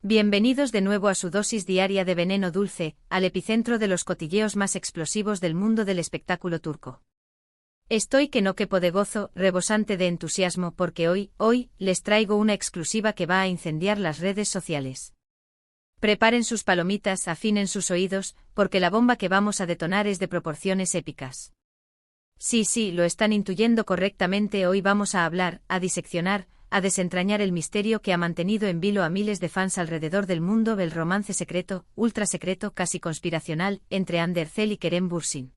Bienvenidos de nuevo a su dosis diaria de veneno dulce, al epicentro de los cotilleos más explosivos del mundo del espectáculo turco. Estoy que no quepo de gozo, rebosante de entusiasmo porque hoy, les traigo una exclusiva que va a incendiar las redes sociales. Preparen sus palomitas, afinen sus oídos, porque la bomba que vamos a detonar es de proporciones épicas. Sí, lo están intuyendo correctamente. Hoy vamos a hablar, a diseccionar, a desentrañar el misterio que ha mantenido en vilo a miles de fans alrededor del mundo del romance secreto, ultra secreto, casi conspiracional, entre Hande Erçel y Kerem Bürsin.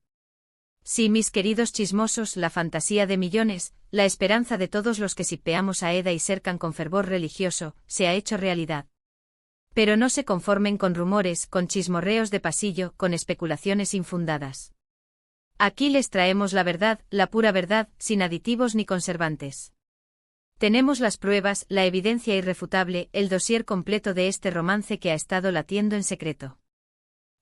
Sí, mis queridos chismosos, la fantasía de millones, la esperanza de todos los que shippeamos a Eda y Serkan con fervor religioso, se ha hecho realidad. Pero no se conformen con rumores, con chismorreos de pasillo, con especulaciones infundadas. Aquí les traemos la verdad, la pura verdad, sin aditivos ni conservantes. Tenemos las pruebas, la evidencia irrefutable, el dossier completo de este romance que ha estado latiendo en secreto.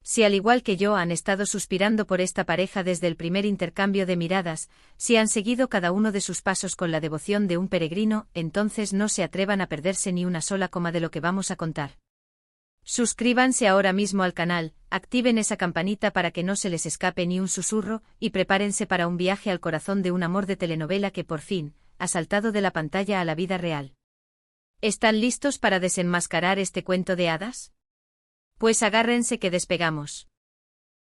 Si al igual que yo han estado suspirando por esta pareja desde el primer intercambio de miradas, si han seguido cada uno de sus pasos con la devoción de un peregrino, entonces no se atrevan a perderse ni una sola coma de lo que vamos a contar. Suscríbanse ahora mismo al canal, activen esa campanita para que no se les escape ni un susurro, y prepárense para un viaje al corazón de un amor de telenovela que por fin ha saltado de la pantalla a la vida real. ¿Están listos para desenmascarar este cuento de hadas? Pues agárrense que despegamos.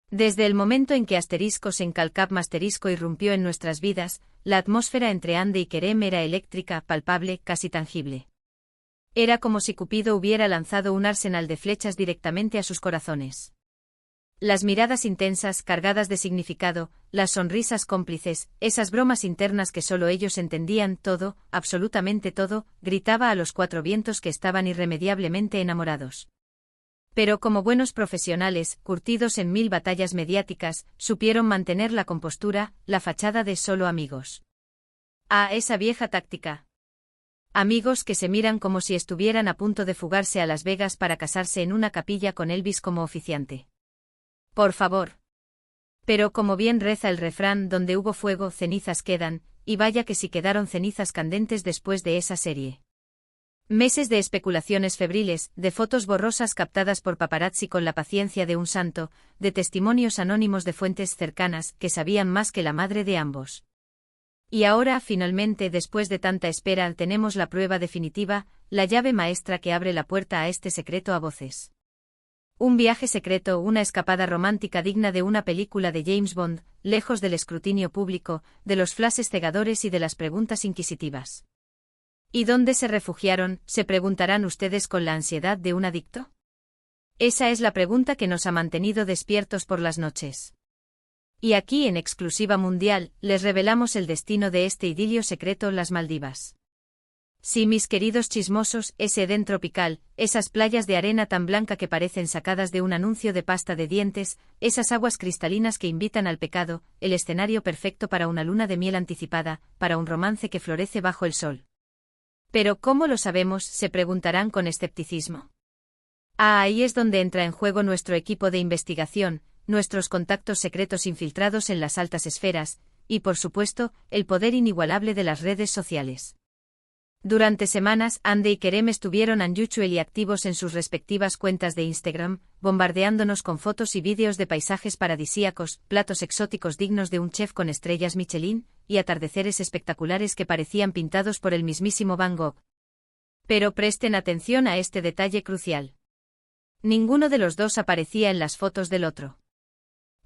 Desde el momento en que Asteriscos en Calcap Masterisco irrumpió en nuestras vidas, la atmósfera entre Hande y Kerem era eléctrica, palpable, casi tangible. Era como si Cupido hubiera lanzado un arsenal de flechas directamente a sus corazones. Las miradas intensas, cargadas de significado, las sonrisas cómplices, esas bromas internas que solo ellos entendían, todo, absolutamente todo, gritaba a los cuatro vientos que estaban irremediablemente enamorados. Pero como buenos profesionales, curtidos en 1000 batallas mediáticas, supieron mantener la compostura, la fachada de solo amigos. Ah, esa vieja táctica. Amigos que se miran como si estuvieran a punto de fugarse a Las Vegas para casarse en una capilla con Elvis como oficiante. Por favor. Pero como bien reza el refrán, donde hubo fuego, cenizas quedan, y vaya que si quedaron cenizas candentes después de esa serie. Meses de especulaciones febriles, de fotos borrosas captadas por paparazzi con la paciencia de un santo, de testimonios anónimos de fuentes cercanas que sabían más que la madre de ambos. Y ahora, finalmente, después de tanta espera, tenemos la prueba definitiva, la llave maestra que abre la puerta a este secreto a voces. Un viaje secreto, una escapada romántica digna de una película de James Bond, lejos del escrutinio público, de los flashes cegadores y de las preguntas inquisitivas. ¿Y dónde se refugiaron?, se preguntarán ustedes con la ansiedad de un adicto. Esa es la pregunta que nos ha mantenido despiertos por las noches. Y aquí en exclusiva mundial, les revelamos el destino de este idilio secreto, las Maldivas. Sí, mis queridos chismosos, ese Edén tropical, esas playas de arena tan blanca que parecen sacadas de un anuncio de pasta de dientes, esas aguas cristalinas que invitan al pecado, el escenario perfecto para una luna de miel anticipada, para un romance que florece bajo el sol. Pero ¿cómo lo sabemos?, se preguntarán con escepticismo. Ah, ahí es donde entra en juego nuestro equipo de investigación, nuestros contactos secretos infiltrados en las altas esferas, y por supuesto, el poder inigualable de las redes sociales. Durante semanas, Hande y Kerem estuvieron unusually activos en sus respectivas cuentas de Instagram, bombardeándonos con fotos y vídeos de paisajes paradisíacos, platos exóticos dignos de un chef con estrellas Michelin, y atardeceres espectaculares que parecían pintados por el mismísimo Van Gogh. Pero presten atención a este detalle crucial. Ninguno de los dos aparecía en las fotos del otro.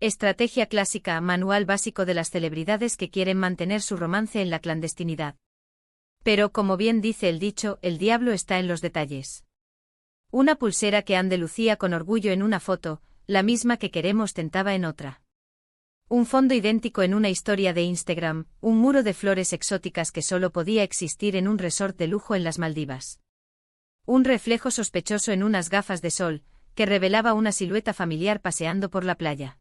Estrategia clásica, manual básico de las celebridades que quieren mantener su romance en la clandestinidad. Pero como bien dice el dicho, el diablo está en los detalles. Una pulsera que Hande lucía con orgullo en una foto, la misma que Kerem ostentaba en otra. Un fondo idéntico en una historia de Instagram, un muro de flores exóticas que solo podía existir en un resort de lujo en las Maldivas. Un reflejo sospechoso en unas gafas de sol, que revelaba una silueta familiar paseando por la playa.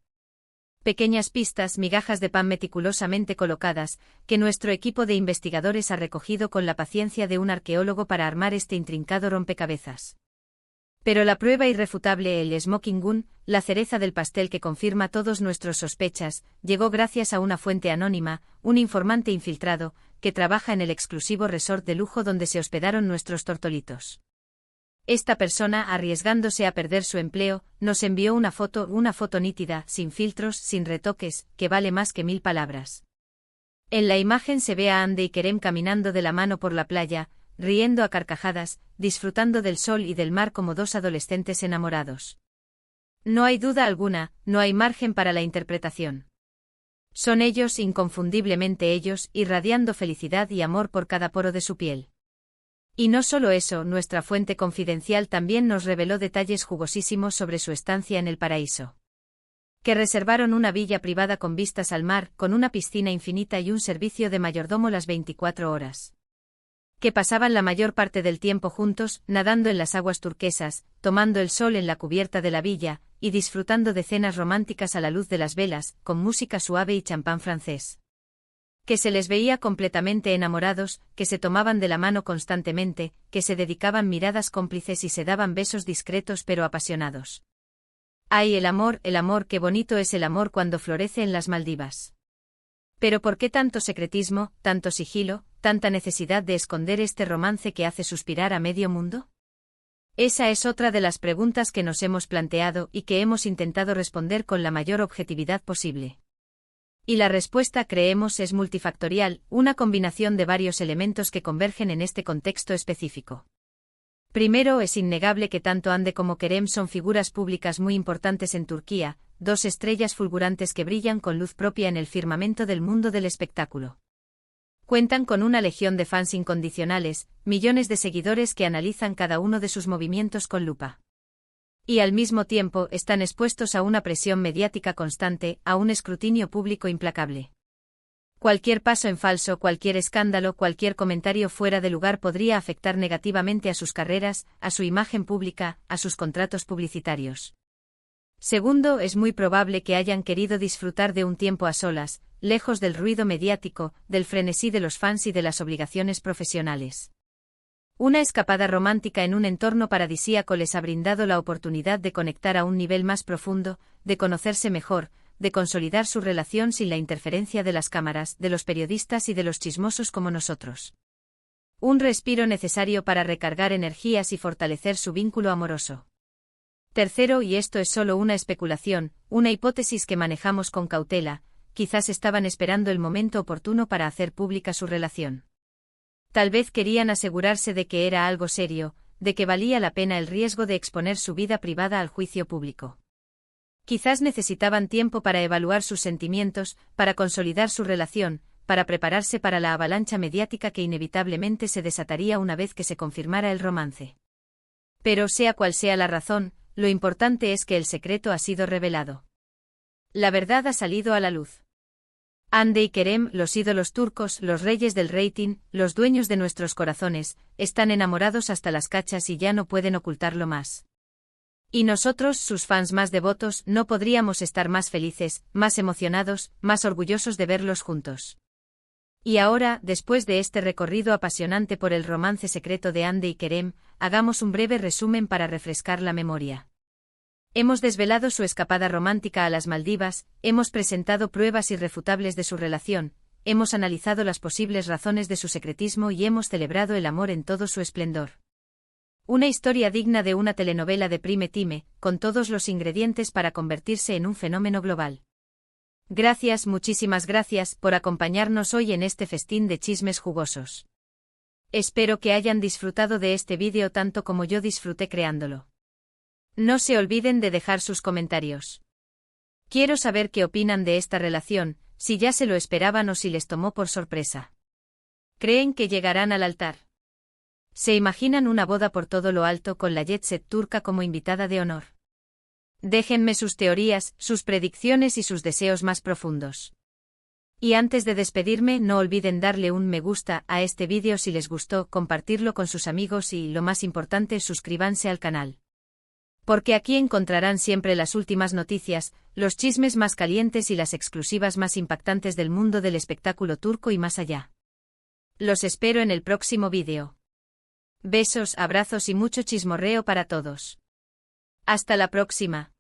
Pequeñas pistas, migajas de pan meticulosamente colocadas, que nuestro equipo de investigadores ha recogido con la paciencia de un arqueólogo para armar este intrincado rompecabezas. Pero la prueba irrefutable, el smoking gun, la cereza del pastel que confirma todos nuestros sospechas, llegó gracias a una fuente anónima, un informante infiltrado, que trabaja en el exclusivo resort de lujo donde se hospedaron nuestros tortolitos. Esta persona, arriesgándose a perder su empleo, nos envió una foto nítida, sin filtros, sin retoques, que vale más que 1000 palabras. En la imagen se ve a Hande y Kerem caminando de la mano por la playa, riendo a carcajadas, disfrutando del sol y del mar como dos adolescentes enamorados. No hay duda alguna, no hay margen para la interpretación. Son ellos, inconfundiblemente ellos, irradiando felicidad y amor por cada poro de su piel. Y no solo eso, nuestra fuente confidencial también nos reveló detalles jugosísimos sobre su estancia en el paraíso. Que reservaron una villa privada con vistas al mar, con una piscina infinita y un servicio de mayordomo las 24 horas. Que pasaban la mayor parte del tiempo juntos, nadando en las aguas turquesas, tomando el sol en la cubierta de la villa, y disfrutando de cenas románticas a la luz de las velas, con música suave y champán francés. Que se les veía completamente enamorados, que se tomaban de la mano constantemente, que se dedicaban miradas cómplices y se daban besos discretos pero apasionados. ¡Ay, el amor, qué bonito es el amor cuando florece en las Maldivas! Pero ¿por qué tanto secretismo, tanto sigilo, tanta necesidad de esconder este romance que hace suspirar a medio mundo? Esa es otra de las preguntas que nos hemos planteado y que hemos intentado responder con la mayor objetividad posible. Y la respuesta, creemos, es multifactorial, una combinación de varios elementos que convergen en este contexto específico. Primero, es innegable que tanto Hande como Kerem son figuras públicas muy importantes en Turquía, dos estrellas fulgurantes que brillan con luz propia en el firmamento del mundo del espectáculo. Cuentan con una legión de fans incondicionales, millones de seguidores que analizan cada uno de sus movimientos con lupa. Y al mismo tiempo están expuestos a una presión mediática constante, a un escrutinio público implacable. Cualquier paso en falso, cualquier escándalo, cualquier comentario fuera de lugar podría afectar negativamente a sus carreras, a su imagen pública, a sus contratos publicitarios. Segundo, es muy probable que hayan querido disfrutar de un tiempo a solas, lejos del ruido mediático, del frenesí de los fans y de las obligaciones profesionales. Una escapada romántica en un entorno paradisíaco les ha brindado la oportunidad de conectar a un nivel más profundo, de conocerse mejor, de consolidar su relación sin la interferencia de las cámaras, de los periodistas y de los chismosos como nosotros. Un respiro necesario para recargar energías y fortalecer su vínculo amoroso. Tercero, y esto es solo una especulación, una hipótesis que manejamos con cautela, quizás estaban esperando el momento oportuno para hacer pública su relación. Tal vez querían asegurarse de que era algo serio, de que valía la pena el riesgo de exponer su vida privada al juicio público. Quizás necesitaban tiempo para evaluar sus sentimientos, para consolidar su relación, para prepararse para la avalancha mediática que inevitablemente se desataría una vez que se confirmara el romance. Pero sea cual sea la razón, lo importante es que el secreto ha sido revelado. La verdad ha salido a la luz. Hande y Kerem, los ídolos turcos, los reyes del rating, los dueños de nuestros corazones, están enamorados hasta las cachas y ya no pueden ocultarlo más. Y nosotros, sus fans más devotos, no podríamos estar más felices, más emocionados, más orgullosos de verlos juntos. Y ahora, después de este recorrido apasionante por el romance secreto de Hande y Kerem, hagamos un breve resumen para refrescar la memoria. Hemos desvelado su escapada romántica a las Maldivas, hemos presentado pruebas irrefutables de su relación, hemos analizado las posibles razones de su secretismo y hemos celebrado el amor en todo su esplendor. Una historia digna de una telenovela de prime time, con todos los ingredientes para convertirse en un fenómeno global. Gracias, muchísimas gracias, por acompañarnos hoy en este festín de chismes jugosos. Espero que hayan disfrutado de este vídeo tanto como yo disfruté creándolo. No se olviden de dejar sus comentarios. Quiero saber qué opinan de esta relación, si ya se lo esperaban o si les tomó por sorpresa. ¿Creen que llegarán al altar? ¿Se imaginan una boda por todo lo alto con la jet set turca como invitada de honor? Déjenme sus teorías, sus predicciones y sus deseos más profundos. Y antes de despedirme, no olviden darle un me gusta a este vídeo si les gustó, compartirlo con sus amigos y, lo más importante, suscríbanse al canal. Porque aquí encontrarán siempre las últimas noticias, los chismes más calientes y las exclusivas más impactantes del mundo del espectáculo turco y más allá. Los espero en el próximo vídeo. Besos, abrazos y mucho chismorreo para todos. Hasta la próxima.